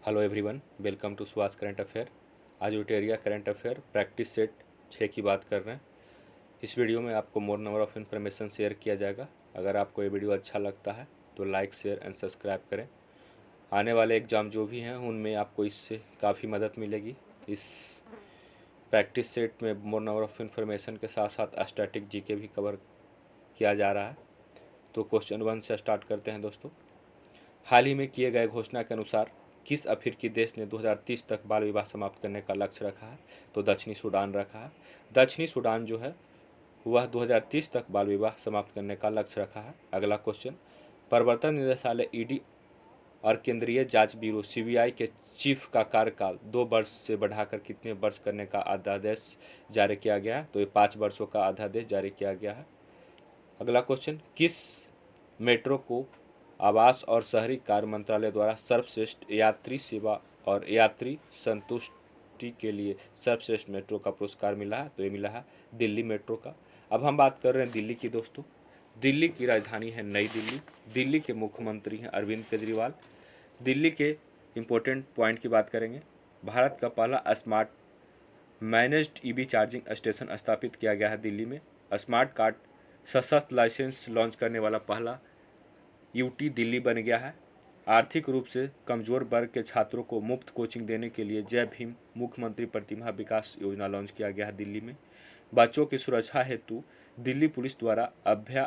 Hello everyone, welcome to Suhas current affair. आज उटेरिया current affair practice set 6 की बात कर रहे हैं। इस वीडियो में आपको मोर नंबर ऑफ़ इन्फॉर्मेशन शेयर किया जाएगा। अगर आपको ये वीडियो अच्छा लगता है तो लाइक, शेयर एंड सब्सक्राइब करें। आने वाले एग्ज़ाम जो भी हैं उनमें आपको इससे काफ़ी मदद मिलेगी। इस प्रैक्टिस सेट में मोर नंबर ऑफ़ इन्फॉर्मेशन के साथ साथ स्टैटिक जीके भी कवर किया जा रहा है। तो क्वेश्चन 1 से स्टार्ट करते हैं दोस्तों। हाल ही में किए गए घोषणा के अनुसार किस अफ्रीकी देश ने 2030 तक बाल विवाह समाप्त करने का लक्ष्य रखा है? तो दक्षिणी सूडान रखा है। दक्षिणी सूडान जो है वह 2030 तक बाल विवाह समाप्त करने का लक्ष्य रखा है। अगला क्वेश्चन, प्रवर्तन निदेशालय ईडी और केंद्रीय जांच ब्यूरो सीबीआई के चीफ का कार्यकाल 2 वर्ष से बढ़ाकर कितने वर्ष करने का अध्यादेश जारी किया गया है? तो ये 5 वर्षों का अध्यादेश जारी किया गया है। अगला क्वेश्चन, किस मेट्रो को आवास और शहरी कार्य मंत्रालय द्वारा सर्वश्रेष्ठ यात्री सेवा और यात्री संतुष्टि के लिए सर्वश्रेष्ठ मेट्रो का पुरस्कार मिला है? तो ये मिला है दिल्ली मेट्रो का। अब हम बात कर रहे हैं दिल्ली की दोस्तों। दिल्ली की राजधानी है नई दिल्ली। दिल्ली के मुख्यमंत्री हैं अरविंद केजरीवाल। दिल्ली के इम्पोर्टेंट पॉइंट की बात करेंगे। भारत का पहला smart managed EV charging station स्थापित किया गया है दिल्ली में। स्मार्ट कार्ड सशस्त्र लाइसेंस लॉन्च करने वाला पहला यूटी दिल्ली बन गया है। आर्थिक रूप से कमजोर वर्ग के छात्रों को मुफ्त कोचिंग देने के लिए जय भीम मुख्यमंत्री प्रतिभा विकास योजना लॉन्च किया गया है दिल्ली में। बच्चों की सुरक्षा हेतु दिल्ली पुलिस द्वारा अभया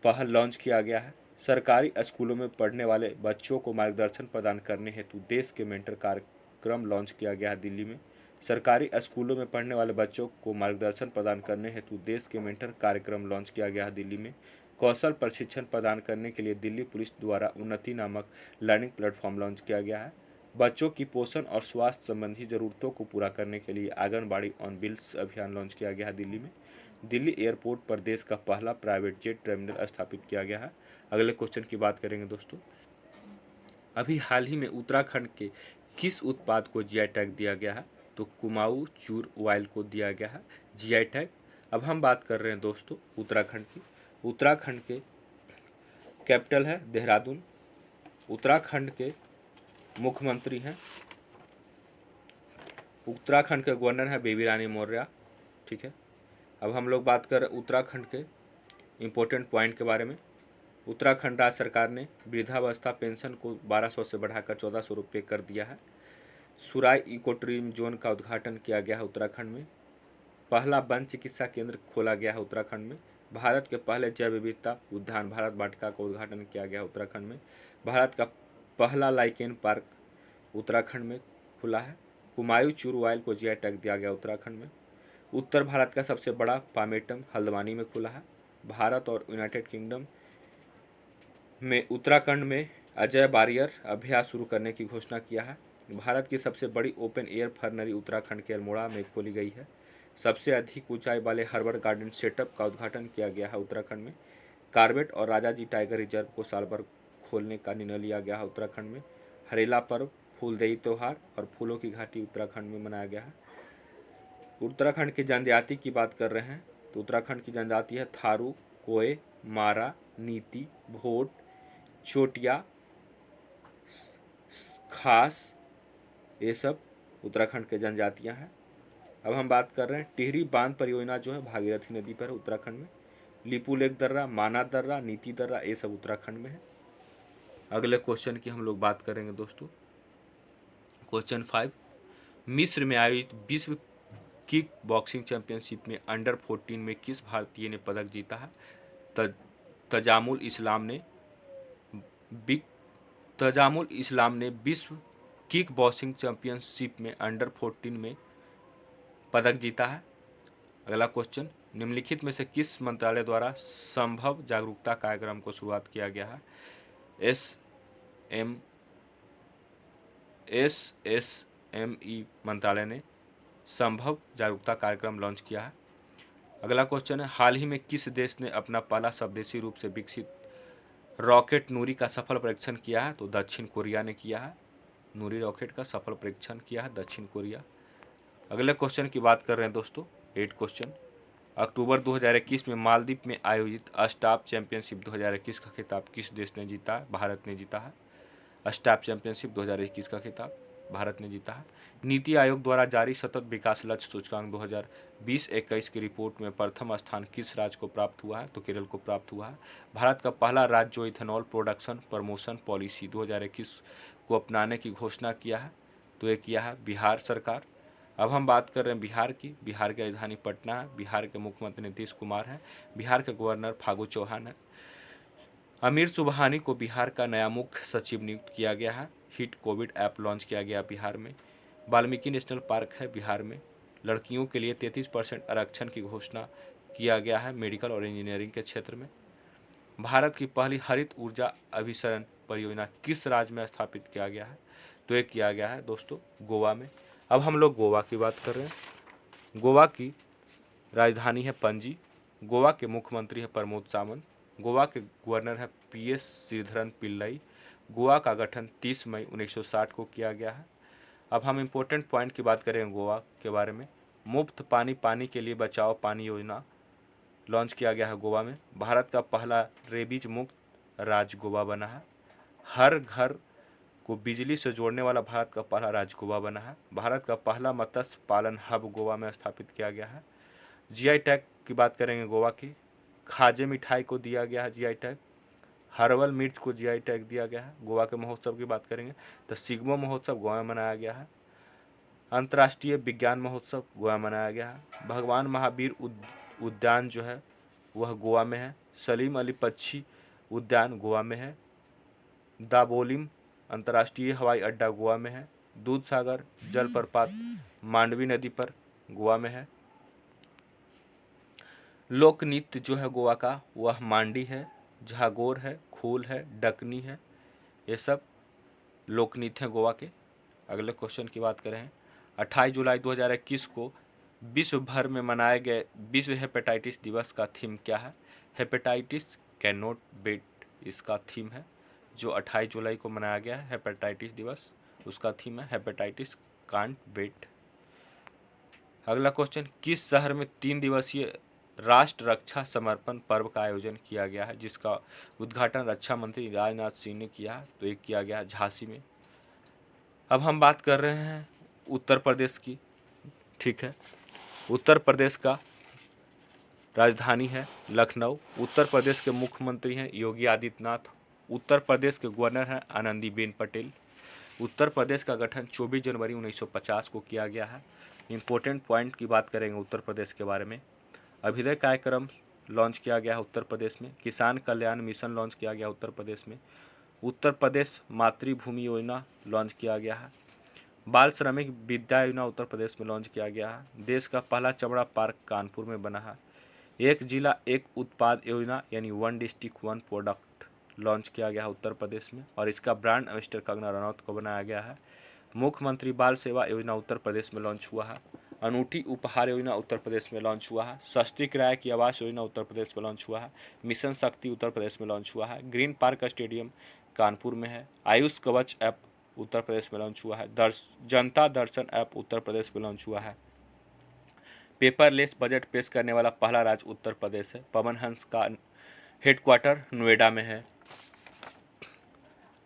पहल लॉन्च किया गया है। सरकारी स्कूलों में पढ़ने वाले बच्चों को मार्गदर्शन प्रदान करने हेतु देश के मेंटर कार्यक्रम लॉन्च किया गया है दिल्ली में। सरकारी स्कूलों में पढ़ने वाले बच्चों को मार्गदर्शन प्रदान करने हेतु देश के मेंटर कार्यक्रम लॉन्च किया गया है दिल्ली में। कौशल प्रशिक्षण प्रदान करने के लिए दिल्ली पुलिस द्वारा उन्नति नामक लर्निंग प्लेटफॉर्म लॉन्च किया गया है। बच्चों की पोषण और स्वास्थ्य संबंधी जरूरतों को पूरा करने के लिए आंगनबाड़ी ऑन व्हील्स अभियान लॉन्च किया गया है दिल्ली में। दिल्ली एयरपोर्ट पर देश का पहला प्राइवेट जेट टर्मिनल स्थापित किया गया है। अगले क्वेश्चन की बात करेंगे दोस्तों। अभी हाल ही में उत्तराखंड के किस उत्पाद को जीआई टैग दिया गया है? तो कुमाऊं चूर ऑयल को दिया गया है जीआई टैग। अब हम बात कर रहे हैं दोस्तों उत्तराखंड की। उत्तराखंड के कैपिटल है देहरादून। उत्तराखंड के मुख्यमंत्री हैं, उत्तराखंड के गवर्नर हैं बेबी रानी मौर्य। ठीक है, अब हम लोग बात कर उत्तराखंड के इम्पोर्टेंट पॉइंट के बारे में। उत्तराखंड राज्य सरकार ने वृद्धावस्था पेंशन को 1200 से बढ़ाकर 1400 रुपये कर दिया है। सुराई इको टूरिज्म जोन का उद्घाटन किया गया है उत्तराखंड में। पहला वन चिकित्सा केंद्र खोला गया है उत्तराखंड में। भारत के पहले जैव विविधता उद्यान भारत वाटिका का उद्घाटन किया गया उत्तराखंड में। भारत का पहला लाइकेन पार्क उत्तराखंड में खुला है। कुमायूं चूर ऑयल को जीआई टैग दिया गया उत्तराखंड में। उत्तर भारत का सबसे बड़ा पामेटम हल्द्वानी में खुला है। भारत और यूनाइटेड किंगडम में उत्तराखंड में अजय बारियर अभ्यास शुरू करने की घोषणा किया है। भारत की सबसे बड़ी ओपन एयर फर्नरी उत्तराखंड के अल्मोड़ा में खोली गई है। सबसे अधिक ऊंचाई वाले हर्बल गार्डन सेटअप का उद्घाटन किया गया है उत्तराखंड में। कार्बेट और राजाजी टाइगर रिजर्व को साल भर खोलने का निर्णय लिया गया है उत्तराखंड में। हरेला पर्व, फूलदेई त्यौहार और फूलों की घाटी उत्तराखंड में मनाया गया है। उत्तराखंड की जनजाति की बात कर रहे हैं तो उत्तराखंड की जनजाति है थारू, कोय, मारा, नीति, भोट, चोटिया, खास, ये सब उत्तराखंड के जनजातियां हैं। अब हम बात कर रहे हैं टिहरी बांध परियोजना जो है भागीरथी नदी पर है उत्तराखंड में। लिपू लेक दर्रा, माना दर्रा, नीति दर्रा, ये सब उत्तराखंड में है। अगले क्वेश्चन की हम लोग बात करेंगे दोस्तों। क्वेश्चन 5, मिस्र में आयोजित विश्व किक बॉक्सिंग चैंपियनशिप में अंडर 14 में किस भारतीय ने पदक जीता है? तजामुल इस्लाम ने विश्व किक बॉक्सिंग चैंपियनशिप में अंडर 14 में पदक जीता है। अगला क्वेश्चन, निम्नलिखित में से किस मंत्रालय द्वारा संभव जागरूकता कार्यक्रम को शुरुआत किया गया है? एसएसएमई मंत्रालय ने संभव जागरूकता कार्यक्रम लॉन्च किया है। अगला क्वेश्चन है, हाल ही में किस देश ने अपना पहला स्वदेशी रूप से विकसित रॉकेट नूरी का सफल परीक्षण किया है? तो दक्षिण कोरिया ने किया है। नूरी रॉकेट का सफल परीक्षण किया है दक्षिण कोरिया। अगले क्वेश्चन की बात कर रहे हैं दोस्तों, 8 क्वेश्चन। अक्टूबर 2021 में मालदीव में आयोजित स्टाफ चैंपियनशिप 2021 का खिताब किस देश ने जीता? भारत ने जीता है। स्टैप चैंपियनशिप 2021 का खिताब भारत ने जीता है। नीति आयोग द्वारा जारी सतत विकास लक्ष्य सूचकांक 2020-21 की रिपोर्ट में प्रथम स्थान किस राज्य को प्राप्त हुआ है? तो केरल को प्राप्त हुआ है। भारत का पहला राज्य जो इथेनॉल प्रोडक्शन प्रमोशन पॉलिसी 2021 को अपनाने की घोषणा किया है, तो ये किया है बिहार सरकार। अब हम बात कर रहे हैं बिहार की। बिहार की राजधानी पटना है। बिहार के मुख्यमंत्री नीतीश कुमार हैं। बिहार के गवर्नर फागू चौहान है। अमीर सुबहानी को बिहार का नया मुख्य सचिव नियुक्त किया गया है। हिट कोविड ऐप लॉन्च किया गया बिहार में। वाल्मीकि नेशनल पार्क है बिहार में। लड़कियों के लिए 33% आरक्षण की घोषणा किया गया है मेडिकल और इंजीनियरिंग के क्षेत्र में। भारत की पहली हरित ऊर्जा अभिसरण परियोजना किस राज्य में स्थापित किया गया है? तो ये किया गया है दोस्तों गोवा में। अब हम लोग गोवा की बात कर रहे हैं। गोवा की राजधानी है पणजी। गोवा के मुख्यमंत्री है प्रमोद सावंत। गोवा के गवर्नर है PS श्रीधरन पिल्लई। गोवा का गठन 30 मई 1960 को किया गया है। अब हम इम्पोर्टेंट पॉइंट की बात करें गोवा के बारे में। मुफ्त पानी के लिए बचाओ पानी योजना लॉन्च किया गया है गोवा में। भारत का पहला रेबीज मुक्त राज्य गोवा बना है। हर घर को बिजली से जोड़ने वाला भारत का पहला राज्य गोवा बना है। भारत का पहला मत्स्य पालन हब गोवा में स्थापित किया गया है। GI टैग की बात करेंगे गोवा की। खाजे मिठाई को दिया गया है GI टैग। हर्बल मिर्च को GI टैग दिया गया है। गोवा के महोत्सव की बात करेंगे तो सिग्मो महोत्सव गोवा में मनाया गया है। अंतर्राष्ट्रीय विज्ञान महोत्सव गोवा में मनाया गया है। भगवान महावीर उद्यान जो है वह गोवा में है। सलीम अली पक्षी उद्यान गोवा में है। दाबोलिम अंतर्राष्ट्रीय हवाई अड्डा गोवा में है। दूधसागर जलप्रपात मांडवी नदी पर गोवा में है। लोक नृत्य जो है गोवा का वह मांडी है, झागोर है, खूल है, डकनी है। ये सब लोक नृत्य हैं गोवा के। अगले क्वेश्चन की बात करें 28 जुलाई 2021 को विश्व भर में मनाए गए विश्व हेपेटाइटिस दिवस का थीम क्या है? हेपेटाइटिस कैन नॉट वेट इसका थीम है। जो 28 जुलाई को मनाया गया है हेपेटाइटिस दिवस, उसका थीम है हेपेटाइटिस कांट वेट। अगला क्वेश्चन किस शहर में 3 दिवसीय राष्ट्र रक्षा समर्पण पर्व का आयोजन किया गया है, जिसका उद्घाटन रक्षा मंत्री राजनाथ सिंह ने किया? तो ये किया गया झांसी में। अब हम बात कर रहे हैं उत्तर प्रदेश की। ठीक है, उत्तर प्रदेश का राजधानी है लखनऊ। उत्तर प्रदेश के मुख्यमंत्री हैं योगी आदित्यनाथ। उत्तर प्रदेश के गवर्नर हैं आनंदीबेन पटेल। उत्तर प्रदेश का गठन 24 जनवरी 1950 को किया गया है। इम्पोर्टेंट पॉइंट की बात करेंगे उत्तर प्रदेश के बारे में। अभ्युदय कार्यक्रम लॉन्च किया गया है उत्तर प्रदेश में। किसान कल्याण मिशन लॉन्च किया गया उत्तर प्रदेश में। उत्तर प्रदेश मातृभूमि योजना लॉन्च किया गया है। बाल श्रमिक विद्या योजना उत्तर प्रदेश में लॉन्च किया गया है। देश का पहला चमड़ा पार्क कानपुर में बना है। एक जिला एक उत्पाद योजना यानी 1 डिस्ट्रिक्ट 1 प्रोडक्ट लॉन्च किया गया है उत्तर प्रदेश में, और इसका ब्रांड एम्बेसडर कंगना रनौत को बनाया गया है। मुख्यमंत्री बाल सेवा योजना उत्तर प्रदेश में लॉन्च हुआ है। अनूठी उपहार योजना उत्तर प्रदेश में लॉन्च हुआ है। सस्ती किराए की आवास योजना उत्तर प्रदेश में लॉन्च हुआ है। मिशन शक्ति उत्तर प्रदेश में लॉन्च हुआ है। ग्रीन पार्क स्टेडियम कानपुर में है। आयुष कवच ऐप उत्तर प्रदेश में लॉन्च हुआ है। जनता दर्शन ऐप उत्तर प्रदेश में लॉन्च हुआ है। पेपरलेस बजट पेश करने वाला पहला राज्य उत्तर प्रदेश है। पवन हंस का हेडक्वार्टर नोएडा में है।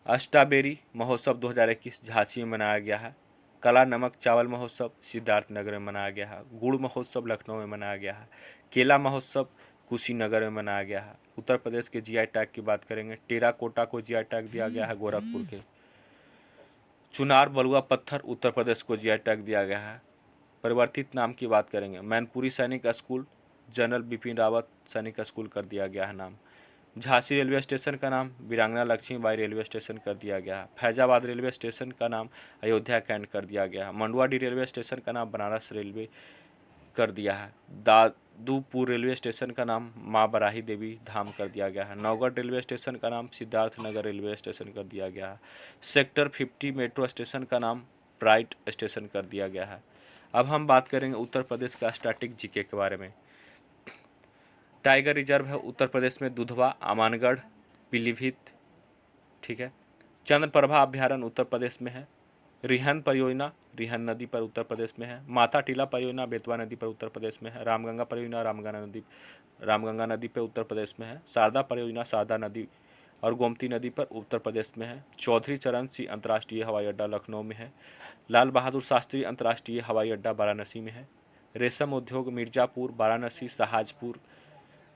स्ट्रॉबेरी महोत्सव 2021 झांसी में मनाया गया है। कला नमक चावल महोत्सव सिद्धार्थनगर में मनाया गया है। गुड़ महोत्सव लखनऊ में मनाया गया है। केला महोत्सव कुशीनगर में मनाया गया है। उत्तर प्रदेश के GI टैग की बात करेंगे। टेराकोटा को GI टैग दिया गया है गोरखपुर के। चुनार बलुआ पत्थर उत्तर प्रदेश को GI टैग दिया गया है। परिवर्तित नाम की बात करेंगे। मैनपुरी सैनिक स्कूल जनरल बिपिन रावत सैनिक स्कूल कर दिया गया है नाम। झांसी रेलवे स्टेशन का नाम वीरांगना लक्ष्मीबाई रेलवे स्टेशन कर दिया गया है। फैजाबाद रेलवे स्टेशन का नाम अयोध्या कैंट कर दिया गया है। मंडुआडीह रेलवे स्टेशन का नाम बनारस रेलवे कर दिया है। दादूपुर रेलवे स्टेशन का नाम माँ बराही देवी धाम कर दिया गया है। नौगढ़ रेलवे स्टेशन का नाम सिद्धार्थनगर रेलवे स्टेशन कर दिया गया है। सेक्टर 50 मेट्रो स्टेशन का नाम प्राइट स्टेशन कर दिया गया है। अब हम बात करेंगे उत्तर प्रदेश का स्टैटिक GK के बारे में। टाइगर रिजर्व है उत्तर प्रदेश में दुधवा, अमानगढ़, पीलीभीत। ठीक है। चंद्रप्रभा अभ्यारण्य उत्तर प्रदेश में है। रिहन परियोजना रिहन नदी पर उत्तर प्रदेश में है। माता टीला परियोजना बेतवा नदी पर उत्तर प्रदेश में है। रामगंगा परियोजना रामगंगा नदी पर उत्तर प्रदेश में है। शारदा परियोजना शारदा नदी और गोमती नदी पर उत्तर प्रदेश में है। चौधरी चरण सिंह अंतर्राष्ट्रीय हवाई अड्डा लखनऊ में है। लाल बहादुर शास्त्री अंतर्राष्ट्रीय हवाई अड्डा वाराणसी में है। रेशम उद्योग मिर्जापुर, वाराणसी, शाहजपुर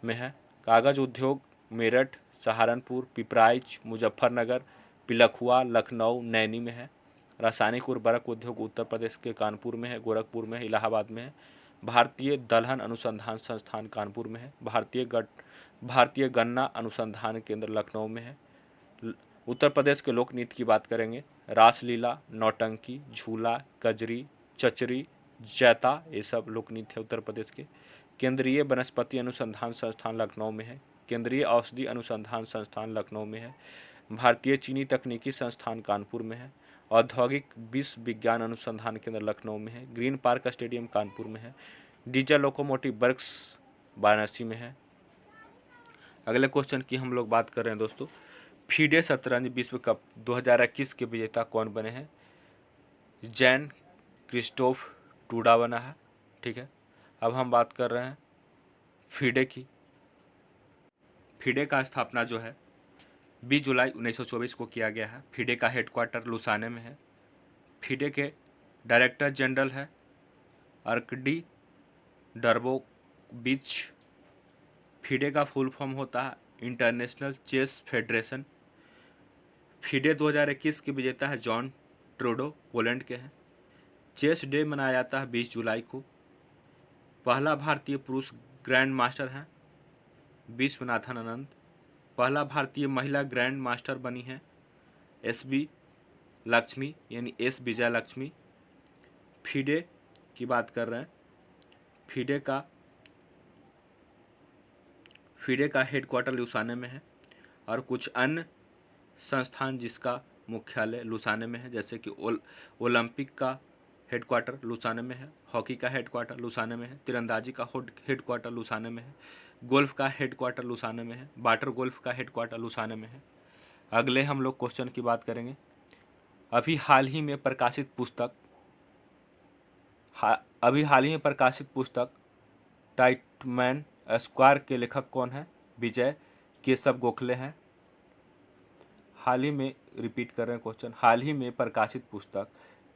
में है। कागज उद्योग मेरठ, सहारनपुर, पिपराइच, मुजफ्फरनगर, पिलखुआ, लखनऊ, नैनी में है। रासायनिक उर्वरक उद्योग उत्तर प्रदेश के कानपुर में है, गोरखपुर में है, इलाहाबाद में है। भारतीय दलहन अनुसंधान संस्थान कानपुर में है। भारतीय गन्ना अनुसंधान केंद्र लखनऊ में है। उत्तर प्रदेश के लोक नृत्य की बात करेंगे, रासलीला, नौटंकी, झूला, कजरी, चचरी, जैता, ये सब लोक नृत्य है उत्तर प्रदेश के। केंद्रीय वनस्पति अनुसंधान संस्थान लखनऊ में है। केंद्रीय औषधि अनुसंधान संस्थान लखनऊ में है। भारतीय चीनी तकनीकी संस्थान कानपुर में है। औद्योगिक विश्व विज्ञान अनुसंधान केंद्र लखनऊ में है। ग्रीन पार्क स्टेडियम कानपुर में है। डीजल लोकोमोटिव वर्क्स वाराणसी में है। अगले क्वेश्चन की हम लोग बात कर रहे हैं दोस्तों, फीडे शतरंज विश्व कप 2021 के विजेता कौन बने हैं? जैन क्रिस्टोफ टूडा बना है। ठीक है, अब हम बात कर रहे हैं फीडे की। फीडे का स्थापना जो है 20 जुलाई 1924 को किया गया है। फीडे का हेडक्वार्टर लुसाने में है। फीडे के डायरेक्टर जनरल है अर्कडी डर्बोविच। फीडे का फुल फॉर्म होता है इंटरनेशनल चेस फेडरेशन। फीडे 2021 के विजेता है जॉन ट्रूडो, पोलैंड के हैं। चेस डे मनाया जाता है 20 जुलाई को। पहला भारतीय पुरुष ग्रैंड मास्टर हैं विश्वनाथन आनंद। पहला भारतीय महिला ग्रैंड मास्टर बनी है एस लक्ष्मी, यानी एस विजय लक्ष्मी। फीडे की बात कर रहे हैं, फीडे का हेडक्वार्टर लुसाने में है। और कुछ अन्य संस्थान जिसका मुख्यालय लुसाने में है, जैसे कि ओलंपिक का हेडक्वार्टर लुसाने में है, हॉकी का हेडक्वार्टर लुसाने में है, तीरंदाजी का हेडक्वार्टर लुसाने में है, गोल्फ का हेडक्वार्टर लुसाने में है, वाटर गोल्फ का हेडक्वार्टर लुसाने में है। अगले हम लोग क्वेश्चन की बात करेंगे, अभी हाल ही में प्रकाशित पुस्तक टाइटमैन स्क्वायर के लेखक कौन है? विजय केशव गोखले हैं। हाल ही में, रिपीट कर रहे हैं क्वेश्चन, हाल ही में प्रकाशित पुस्तक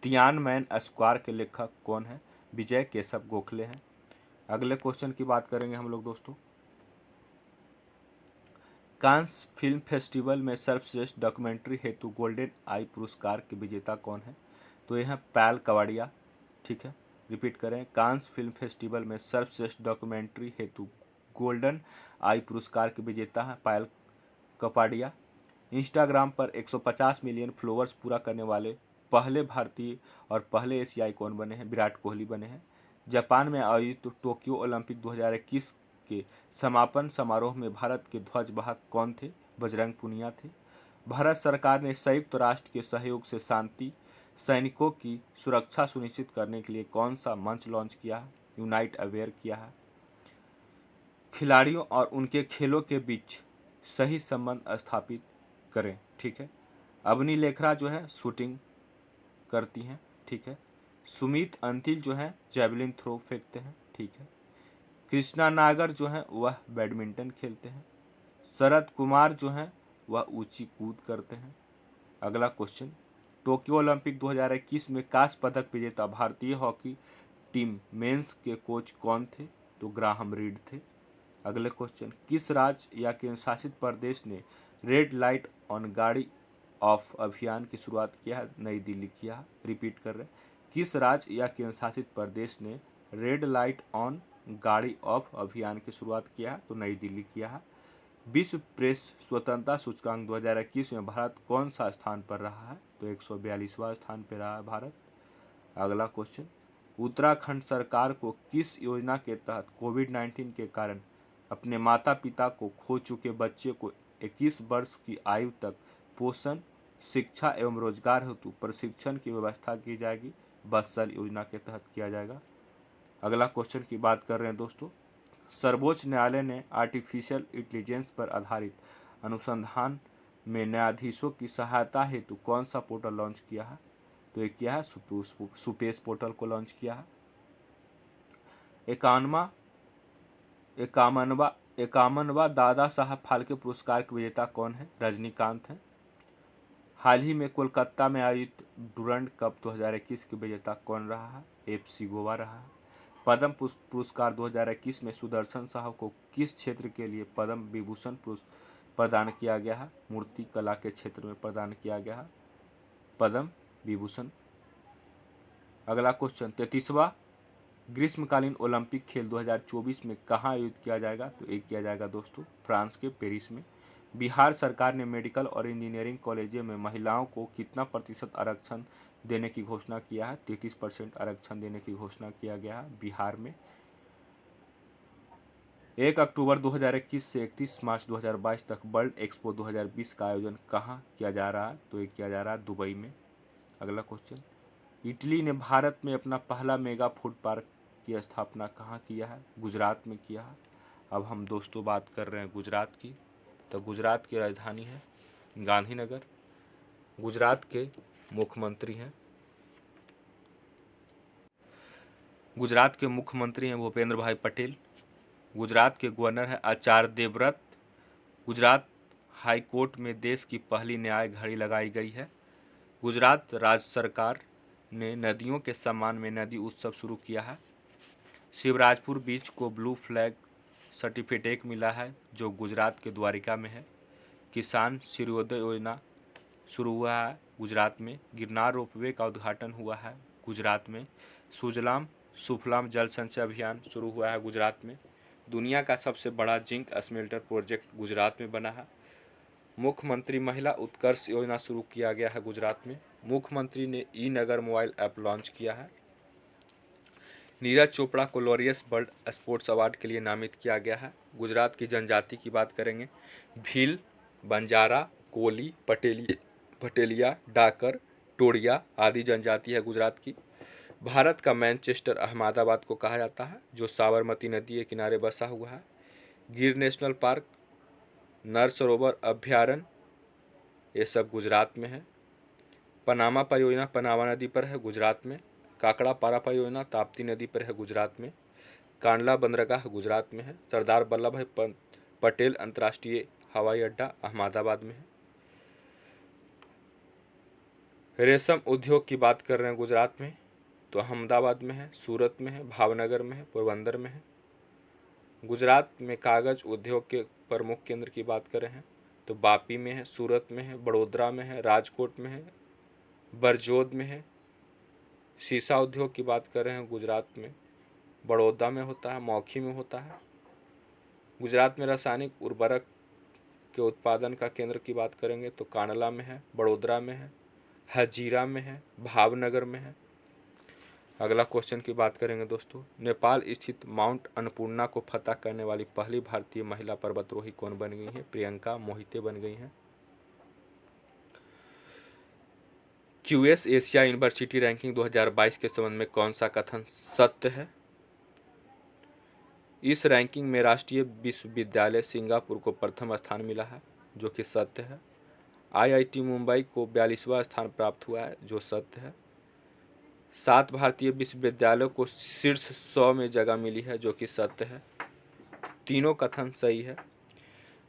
तियानमैन स्क्वायर के लेखक कौन है? विजय केशव गोखले हैं। अगले क्वेश्चन की बात करेंगे हम लोग दोस्तों, कांस फिल्म फेस्टिवल में सर्वश्रेष्ठ डॉक्यूमेंट्री हेतु गोल्डन आई पुरस्कार के विजेता कौन है? तो यह है पायल कवाड़िया। ठीक है, रिपीट करें, कांस फिल्म फेस्टिवल में सर्वश्रेष्ठ डॉक्यूमेंट्री हेतु गोल्डन आई पुरस्कार के विजेता है पायल कपाड़िया। इंस्टाग्राम पर 150 मिलियन फॉलोअर्स पूरा करने वाले पहले भारतीय और पहले एशियाई कौन बने हैं? विराट कोहली बने हैं। जापान में आयोजित टोक्यो ओलंपिक 2021 के समापन समारोह में भारत के ध्वजवाहक कौन थे? बजरंग पुनिया थे। भारत सरकार ने संयुक्त राष्ट्र के सहयोग से शांति सैनिकों की सुरक्षा सुनिश्चित करने के लिए कौन सा मंच लॉन्च किया है? यूनाइट अवेयर किया है। खिलाड़ियों और उनके खेलों के बीच सही संबंध स्थापित करें। ठीक है, अवनी लेखरा जो है शूटिंग करती हैं। ठीक है, सुमित अंतिल जो है जैवलिन थ्रो फेंकते हैं। ठीक है, कृष्णा नागर जो है वह बैडमिंटन खेलते हैं। शरद कुमार जो है वह ऊंची कूद करते हैं। अगला क्वेश्चन, टोक्यो ओलंपिक 2021 में कांस्य पदक विजेता भारतीय हॉकी टीम मेंस के कोच कौन थे? तो ग्राहम रीड थे। अगले क्वेश्चन, किस राज्य या केंद्र शासित प्रदेश ने रेड लाइट ऑन गाड़ी ऑफ अभियान की शुरुआत किया है? नई दिल्ली किया है। रिपीट कर रहे हैं, किस राज्य या केंद्र शासित प्रदेश ने रेड लाइट ऑन गाड़ी ऑफ अभियान की शुरुआत किया है? तो नई दिल्ली किया है। विश्व प्रेस स्वतंत्रता सूचकांक 2021 में भारत कौन सा स्थान पर रहा है? तो 142वां स्थान पर रहा है भारत। अगला क्वेश्चन, उत्तराखंड सरकार को किस योजना के तहत कोविड-19 के कारण अपने माता पिता को खो चुके बच्चे को 21 वर्ष की आयु तक पोषण, शिक्षा एवं रोजगार हेतु प्रशिक्षण की व्यवस्था की जाएगी? वत्सल योजना के तहत किया जाएगा। अगला क्वेश्चन की बात कर रहे हैं दोस्तों, सर्वोच्च न्यायालय ने आर्टिफिशियल इंटेलिजेंस पर आधारित अनुसंधान में न्यायाधीशों की सहायता हेतु कौन सा पोर्टल लॉन्च किया है? तो ये किया है सुपेश पोर्टल को लॉन्च किया है। 51वां दादा साहब फाल्के पुरस्कार के विजेता कौन है? रजनीकांत हैं। हाल ही में कोलकाता में आयोजित डुरंड कप 2021 के विजेता कौन रहा है? एफसी गोवा रहा है। पद्म पुरस्कार 2021 में सुदर्शन साहू को किस क्षेत्र के लिए पद्म विभूषण प्रदान किया गया है? मूर्ति कला के क्षेत्र में प्रदान किया गया है पद्म विभूषण। अगला क्वेश्चन, 33वां ग्रीष्मकालीन ओलंपिक खेल 2024 में कहाँ आयोजित किया जाएगा? तो एक किया जाएगा दोस्तों फ्रांस के पेरिस में। बिहार सरकार ने मेडिकल और इंजीनियरिंग कॉलेजों में महिलाओं को कितना प्रतिशत आरक्षण देने की घोषणा किया है? 33% आरक्षण देने की घोषणा किया गया है बिहार में। 1 अक्टूबर 2021 से 31 मार्च 2022 तक वर्ल्ड एक्सपो 2020 का आयोजन कहाँ किया जा रहा है? तो ये किया जा रहा है दुबई में। अगला क्वेश्चन, इटली ने भारत में अपना पहला मेगा फूड पार्क की स्थापना कहाँ किया है? गुजरात में किया है। अब हम दोस्तों बात कर रहे हैं गुजरात की। तो गुजरात की राजधानी है गांधीनगर। गुजरात के मुख्यमंत्री हैं भूपेंद्र भाई पटेल। गुजरात के गवर्नर हैं आचार्य देवव्रत। गुजरात हाई कोर्ट में देश की पहली न्याय घड़ी लगाई गई है। गुजरात राज्य सरकार ने नदियों के सम्मान में नदी उत्सव शुरू किया है। शिवराजपुर बीच को ब्लू फ्लैग सर्टिफिकेट मिला है जो गुजरात के द्वारिका में है। किसान सूर्योदय योजना शुरू हुआ है गुजरात में। गिरनार रोपवे का उद्घाटन हुआ है गुजरात में। सुजलाम सुफलाम जल संचय अभियान शुरू हुआ है गुजरात में। दुनिया का सबसे बड़ा जिंक स्मेल्टर प्रोजेक्ट गुजरात में बना है। मुख्यमंत्री महिला उत्कर्ष योजना शुरू किया गया है गुजरात में। मुख्यमंत्री ने ई नगर मोबाइल ऐप लॉन्च किया है। नीरज चोपड़ा को लॉरियस वर्ल्ड स्पोर्ट्स अवार्ड के लिए नामित किया गया है। गुजरात की जनजाति की बात करेंगे। भील, बंजारा, कोली, पटेलिया, डाकर, टोड़िया आदि जनजाति है गुजरात की। भारत का मैनचेस्टर अहमदाबाद को कहा जाता है जो साबरमती नदी के किनारे बसा हुआ है। गिर नेशनल पार्क, नर सरोवर अभ्यारण्य ये सब गुजरात में है। पनामा परियोजना पनामा नदी पर है गुजरात में। काकड़ा पारा परियोजना ताप्ती नदी पर है गुजरात में। कांडला बंदरगाह गुजरात में है। सरदार वल्लभ भाई पटेल अंतर्राष्ट्रीय हवाई अड्डा अहमदाबाद में है। रेशम उद्योग की बात कर रहे हैं गुजरात में तो अहमदाबाद में है, सूरत में है, भावनगर में है, पोरबंदर में है। गुजरात में कागज उद्योग के प्रमुख केंद्र की बात करें हैं तो वापी में है, सूरत में है, बड़ोदरा में है, राजकोट में है, बरजोद में है। शीशा उद्योग की बात कर रहे हैं गुजरात में बड़ौदा में होता है, मौखी में होता है। गुजरात में रासायनिक उर्वरक के उत्पादन का केंद्र की बात करेंगे तो कांडला में है, बड़ोदरा में है, हजीरा में है, भावनगर में है। अगला क्वेश्चन की बात करेंगे दोस्तों, नेपाल स्थित माउंट अन्नपूर्णा को फतह करने वाली पहली भारतीय महिला पर्वतारोही कौन बन गई है? प्रियंका मोहिते बन गई हैं। क्यूएस एशिया यूनिवर्सिटी रैंकिंग 2022 के संबंध में कौन सा कथन सत्य है? इस रैंकिंग में राष्ट्रीय विश्वविद्यालय सिंगापुर को प्रथम स्थान मिला है जो कि सत्य है। आईआईटी मुंबई को 42वां स्थान प्राप्त हुआ है जो सत्य है। 7 भारतीय विश्वविद्यालयों को शीर्ष 100 में जगह मिली है जो कि सत्य है। तीनों कथन सही है।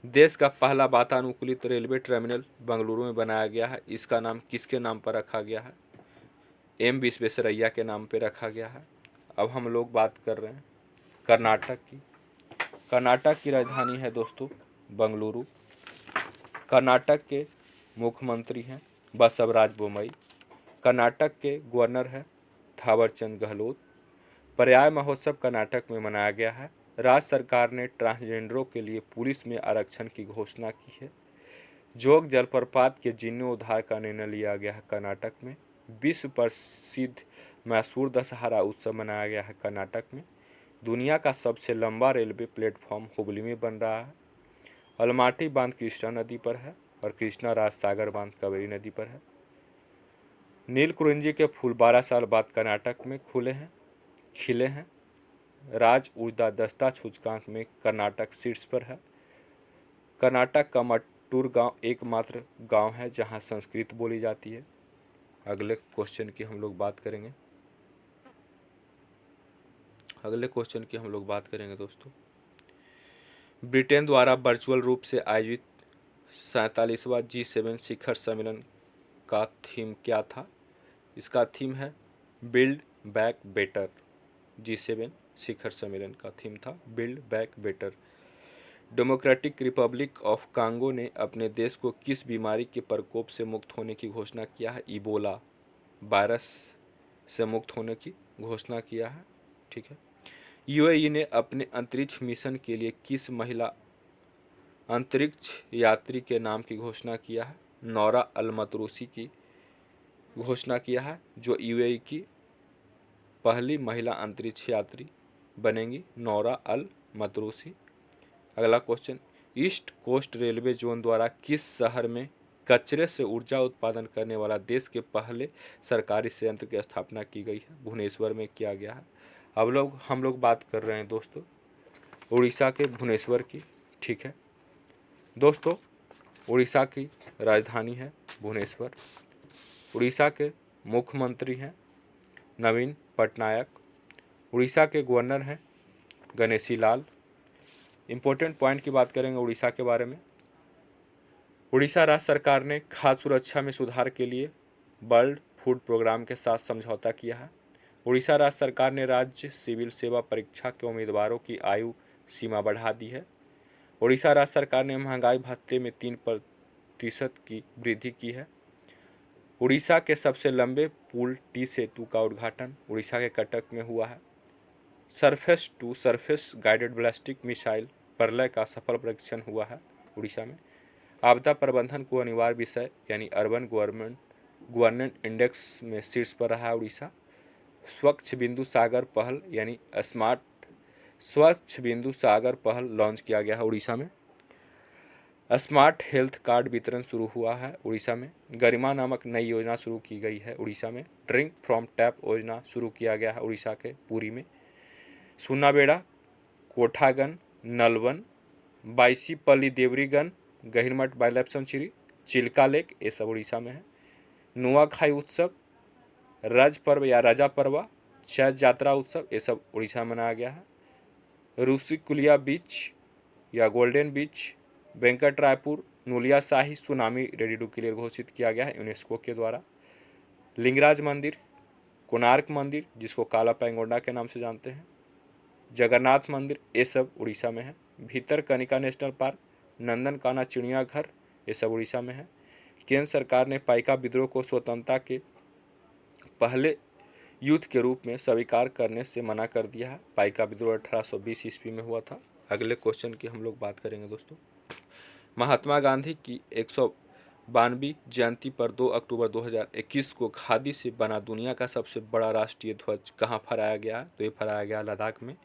देश का पहला वातानुकूलित रेलवे टर्मिनल बेंगलुरु में बनाया गया है। इसका नाम किसके नाम पर रखा गया है? एम विश्वेश्वरैया के नाम पर रखा गया है। अब हम लोग बात कर रहे हैं कर्नाटक की। कर्नाटक की राजधानी है दोस्तों बेंगलुरु। कर्नाटक के मुख्यमंत्री हैं बसवराज बोम्मई। कर्नाटक के गवर्नर हैं थावरचंद गहलोत। पर्याय महोत्सव कर्नाटक में मनाया गया है। राज्य सरकार ने ट्रांसजेंडरों के लिए पुलिस में आरक्षण की घोषणा की है। जोग जलप्रपात के जीर्णोद्धार का निर्णय लिया गया है कर्नाटक में। विश्व प्रसिद्ध मैसूर दशहरा उत्सव मनाया गया है कर्नाटक में। दुनिया का सबसे लंबा रेलवे प्लेटफॉर्म हुबली में बन रहा है। अलमाटी बांध कृष्णा नदी पर है और कृष्णा राज सागर बांध कावेरी नदी पर है। नीलकुरिंजी के फूल 12 साल बाद कर्नाटक में खिले हैं। राज ऊर्जा दस्ता सूचकांक में कर्नाटक शीर्ष पर है। कर्नाटक का मट्टूर गांव एकमात्र गांव है जहां संस्कृत बोली जाती है। अगले क्वेश्चन की हम लोग बात करेंगे दोस्तों, ब्रिटेन द्वारा वर्चुअल रूप से आयोजित 47वां G7 शिखर सम्मेलन का थीम क्या था? इसका थीम है बिल्ड बैक बेटर। G7 शिखर सम्मेलन का थीम था build back better. Democratic Republic of Congo ने अपने देश को किस बीमारी के प्रकोप से मुक्त होने की घोषणा किया है? इबोला वायरस से मुक्त होने की घोषणा किया है। ठीक है। यूएई ने अपने अंतरिक्ष मिशन के लिए किस महिला अंतरिक्ष यात्री के नाम की घोषणा किया है? नौरा अल मतरूसी की घोषणा किया है, जो यूएई की पहली महिला अंतरिक्ष यात्री बनेंगी, नौरा अल मतरूसी। अगला question, East Coast Railway zone द्वारा किस शहर में कचरे से ऊर्जा उत्पादन करने वाला देश के पहले सरकारी संयंत्र की स्थापना की गई है? भुवनेश्वर में किया गया है। अब हम लोग बात कर रहे हैं दोस्तों उड़ीसा के भुवनेश्वर की। ठीक है दोस्तों, उड़ीसा की राजधानी है भुवनेश्वर। उड़ीसा के मुख्यमंत्री हैं नवीन पटनायक। उड़ीसा के गवर्नर हैं गणेशी लाल। इम्पोर्टेंट पॉइंट की बात करेंगे उड़ीसा के बारे में। उड़ीसा राज्य सरकार ने खाद्य सुरक्षा में सुधार के लिए वर्ल्ड फूड प्रोग्राम के साथ समझौता किया है। उड़ीसा राज्य सरकार ने राज्य सिविल सेवा परीक्षा के उम्मीदवारों की आयु सीमा बढ़ा दी है। उड़ीसा राज्य सरकार ने महंगाई भत्ते में 3% की वृद्धि की है। उड़ीसा के सबसे लंबे पुल टी सेतु का उद्घाटन उड़ीसा के कटक में हुआ है। Surface to surface guided ballistic missile Pralay का सफल परीक्षण हुआ है उड़ीसा में। आपदा प्रबंधन को अनिवार्य विषय यानी अर्बन गवर्नेंस इंडेक्स में शीर्ष पर रहा उड़ीसा। स्वच्छ बिंदु सागर पहल यानी स्मार्ट स्वच्छ बिंदु सागर पहल लॉन्च किया गया है उड़ीसा में। स्मार्ट हेल्थ कार्ड वितरण शुरू हुआ है उड़ीसा में। गरिमा नामक नई योजना शुरू की गई है उड़ीसा में। ड्रिंक फ्रॉम टैप योजना शुरू किया गया है उड़ीसा के पुरी में। Sunabeda, Kotgarh, Nalaban, Baisipalli Debrigarh, Gahirmatha wild life sanctuary, Chilka lake, ये सब उड़ीसा में है। नुआखाई उत्सव, रज पर्व या राजा पर्व, चैत यात्रा उत्सव, ये सब उड़ीसा में मनाया गया है। ऋषिकुलिया बीच या golden beach, Venkatraipur, Nuliasahi tsunami ready to clear घोषित किया गया है यूनेस्को के द्वारा। लिंगराज मंदिर, कोणार्क मंदिर जिसको काला पैंगोंडा के नाम से जानते हैं, जगन्नाथ मंदिर, ये सब उड़ीसा में है। भीतरकनिका नेशनल पार्क, नंदनकाना चिड़ियाघर, ये सब उड़ीसा में है। केंद्र सरकार ने पाइका विद्रोह को स्वतंत्रता के पहले युद्ध के रूप में स्वीकार करने से मना कर दिया है। पाइका विद्रोह 1820 ईस्वी में हुआ था। अगले क्वेश्चन की हम लोग बात करेंगे दोस्तों। महात्मा गांधी की 192वीं जयंती पर 2 अक्टूबर 2021 को खादी से बना दुनिया का सबसे बड़ा राष्ट्रीय ध्वज कहाँ फहराया गया? तो ये फहराया गया लद्दाख में।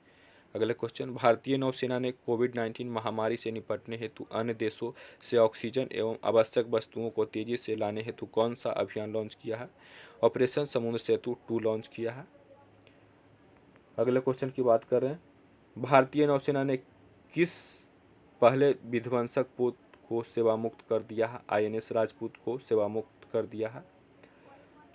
अगले क्वेश्चन, भारतीय नौसेना ने कोविड-19 महामारी से निपटने हेतु अन्य देशों से ऑक्सीजन एवं आवश्यक वस्तुओं को तेजी से लाने हेतु कौन सा अभियान लॉन्च किया है? ऑपरेशन समुद्र सेतु 2 लॉन्च किया है। अगले क्वेश्चन की बात कर रहे हैं, भारतीय नौसेना ने किस पहले विध्वंसक पोत को सेवा मुक्त कर दिया है? INS राजपूत को सेवा मुक्त कर दिया है।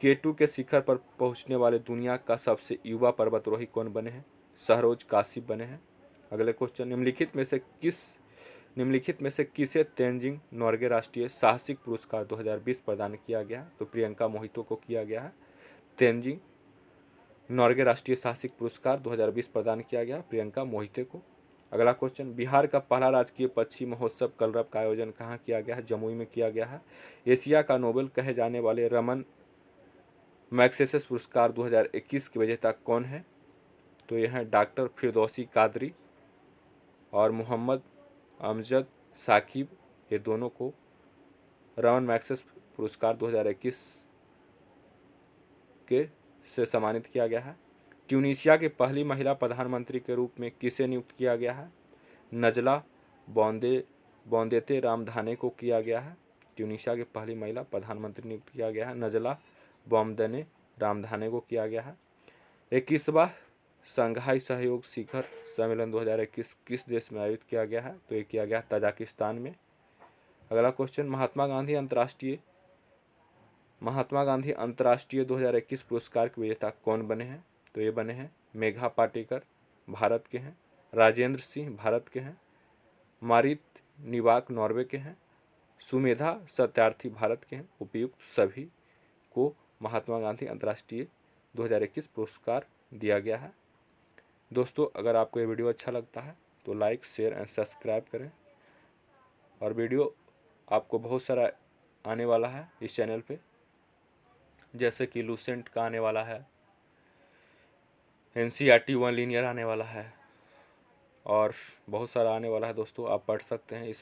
K2 के शिखर पर पहुंचने वाले दुनिया का सबसे युवा पर्वतारोही कौन बने हैं? सहरोज काशिप बने हैं। अगले क्वेश्चन, निम्नलिखित में से किसे तेंजिंग नोर्गे राष्ट्रीय साहसिक पुरस्कार 2020 प्रदान किया गया? तो प्रियंका मोहितो को किया गया है। तेंजिंग नोर्गे राष्ट्रीय साहसिक पुरस्कार 2020 प्रदान किया गया प्रियंका मोहिते को। अगला क्वेश्चन, बिहार का पहला राजकीय पक्षी महोत्सव कलरव का आयोजन कहाँ किया गया है? जमुई में किया गया है। एशिया का नोबेल कहे जाने वाले रमन मैग्सेसे पुरस्कार 2021 के विजेता कौन है? तो यह हैं डॉक्टर फिरदौसी कादरी और मोहम्मद अमजद साकिब। ये दोनों को रमन मैग्सेसे पुरस्कार 2021 के से सम्मानित किया गया है। ट्यूनीशिया की पहली महिला प्रधानमंत्री के रूप में किसे नियुक्त किया गया है? नजला बोंदेते रामधाने को किया गया है। ट्यूनीशिया की पहली महिला प्रधानमंत्री नियुक्त किया गया है, नजला बोंदेते रामधाने को किया गया है। 21वां शंघाई सहयोग शिखर सम्मेलन 2021 किस देश में आयोजित किया गया है? तो ये किया गया तजाकिस्तान में। अगला क्वेश्चन, महात्मा गांधी अंतर्राष्ट्रीय 2021 पुरस्कार के विजेता कौन बने हैं? तो ये बने हैं मेघा पाटेकर, भारत के हैं। राजेंद्र सिंह भारत के हैं। मारित निवाक नॉर्वे के हैं, सुमेधा सत्यार्थी भारत के हैं। उपयुक्त सभी को महात्मा गांधी अंतर्राष्ट्रीय 2021 पुरस्कार दिया गया है। दोस्तों, अगर आपको ये वीडियो अच्छा लगता है तो लाइक, शेयर एंड सब्सक्राइब करें। और वीडियो आपको बहुत सारा आने वाला है इस चैनल पे, जैसे कि लूसेंट का आने वाला है, NCERT 1 लीनियर आने वाला है और बहुत सारा आने वाला है। दोस्तों, आप पढ़ सकते हैं इस